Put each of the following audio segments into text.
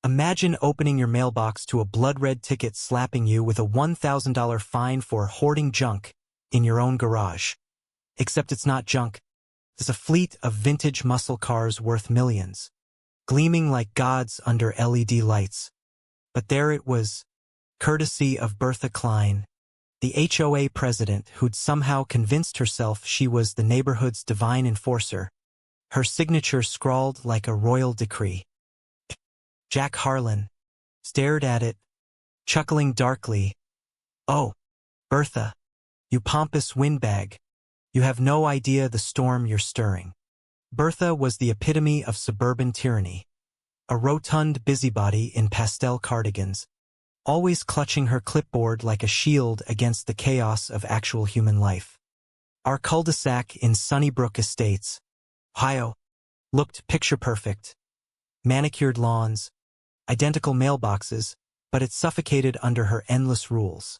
Imagine opening your mailbox to a blood-red ticket slapping you with a $1,000 fine for hoarding junk in your own garage. Except it's not junk. It's a fleet of vintage muscle cars worth millions, gleaming like gods under LED lights. But there it was, courtesy of Bertha Klein, the HOA president who'd somehow convinced herself she was the neighborhood's divine enforcer, her signature scrawled like a royal decree. Jack Harlan stared at it, chuckling darkly. "Oh, Bertha, you pompous windbag, you have no idea the storm you're stirring." Bertha was the epitome of suburban tyranny, a rotund busybody in pastel cardigans, always clutching her clipboard like a shield against the chaos of actual human life. Our cul-de-sac in Sunnybrook Estates, Ohio, looked picture-perfect. Manicured lawns, identical mailboxes, but it suffocated under her endless rules.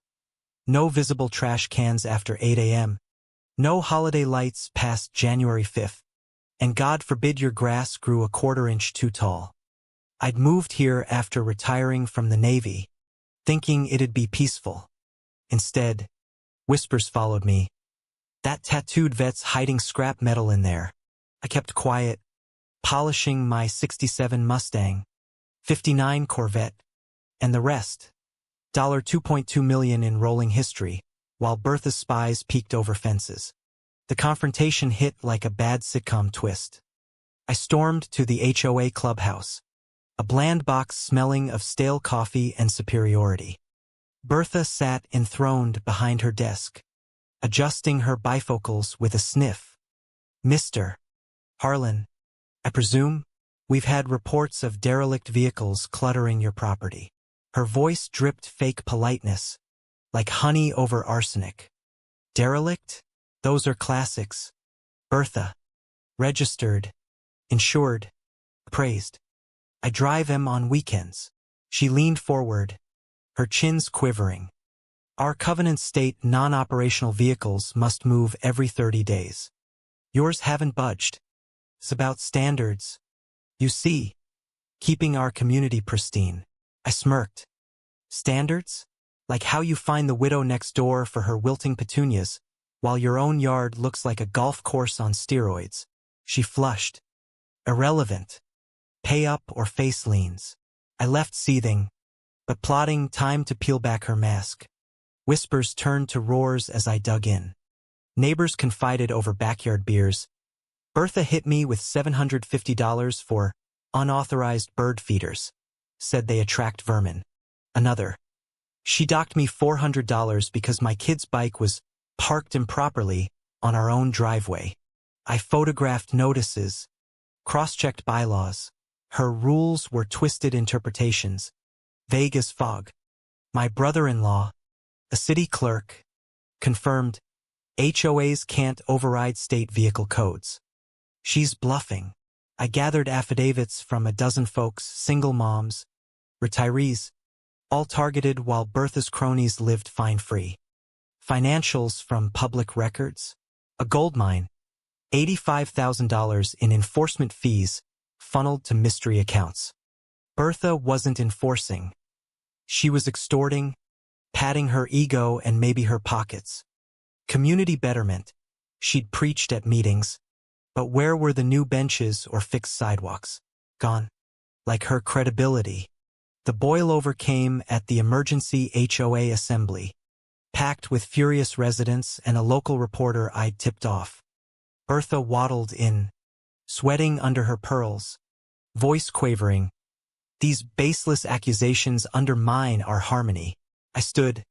No visible trash cans after 8 a.m., no holiday lights past January 5th, and God forbid your grass grew a quarter-inch too tall. I'd moved here after retiring from the Navy, thinking it'd be peaceful. Instead, whispers followed me. That tattooed vet's hiding scrap metal in there. I kept quiet, polishing my '67 Mustang, '59 Corvette, and the rest. $2.2 million in rolling history, while Bertha's spies peeked over fences. The confrontation hit like a bad sitcom twist. I stormed to the HOA clubhouse, a bland box smelling of stale coffee and superiority. Bertha sat enthroned behind her desk, adjusting her bifocals with a sniff. "Mr. Harlan, I presume we've had reports of derelict vehicles cluttering your property." Her voice dripped fake politeness, like honey over arsenic. "Derelict? Those are classics. Bertha. Registered, insured, appraised. I drive 'em on weekends." She leaned forward, her chins quivering. "Our covenants state non-operational vehicles must move every 30 days. Yours haven't budged. It's about standards. You see, keeping our community pristine." I smirked. "Standards? Like how you find the widow next door for her wilting petunias, while your own yard looks like a golf course on steroids." She flushed. "Irrelevant. Pay up or face leans." I left seething, but plotting time to peel back her mask. Whispers turned to roars as I dug in. Neighbors confided over backyard beers. "Bertha hit me with $750 for unauthorized bird feeders. Said they attract vermin." Another. "She docked me $400 because my kid's bike was parked improperly on our own driveway." I photographed notices, cross-checked bylaws. Her rules were twisted interpretations, vague as fog. My brother-in-law, a city clerk, confirmed HOAs can't override state vehicle codes. She's bluffing. I gathered affidavits from a dozen folks, single moms, retirees, all targeted while Bertha's cronies lived fine-free. Financials from public records, a goldmine, $85,000 in enforcement fees funneled to mystery accounts. Bertha wasn't enforcing. She was extorting, padding her ego and maybe her pockets. Community betterment, she'd preached at meetings, but where were the new benches or fixed sidewalks? Gone. Like her credibility. The boilover came at the emergency HOA assembly, packed with furious residents and a local reporter I'd tipped off. Bertha waddled in, sweating under her pearls, voice quavering. "These baseless accusations undermine our harmony." I stood,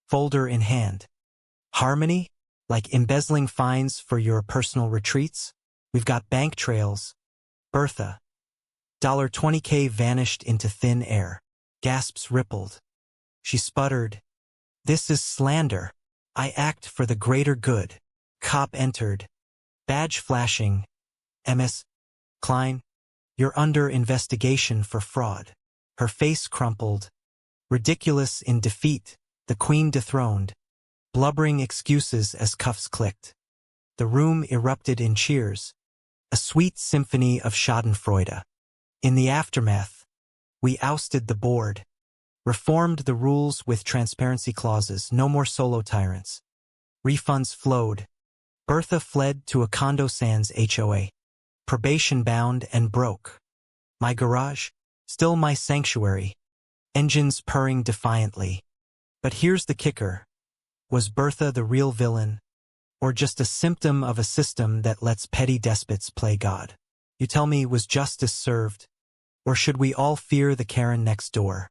folder in hand. "Harmony? Like embezzling fines for your personal retreats? We've got bank trails." Bertha. $20K vanished into thin air. Gasps rippled. She sputtered. "This is slander. I act for the greater good." Cop entered, badge flashing. "Ms. Klein, you're under investigation for fraud." Her face crumpled. Ridiculous in defeat, the queen dethroned, blubbering excuses as cuffs clicked. The room erupted in cheers, a sweet symphony of schadenfreude. In the aftermath, We ousted the board, reformed the rules with transparency clauses, no more solo tyrants. Refunds flowed. Bertha fled to a condo sans HOA. Probation bound and broke. My garage, still my sanctuary. Engines purring defiantly. But here's the kicker. Was Bertha the real villain, or just a symptom of a system that lets petty despots play God? You tell me, was justice served, or should we all fear the Karen next door?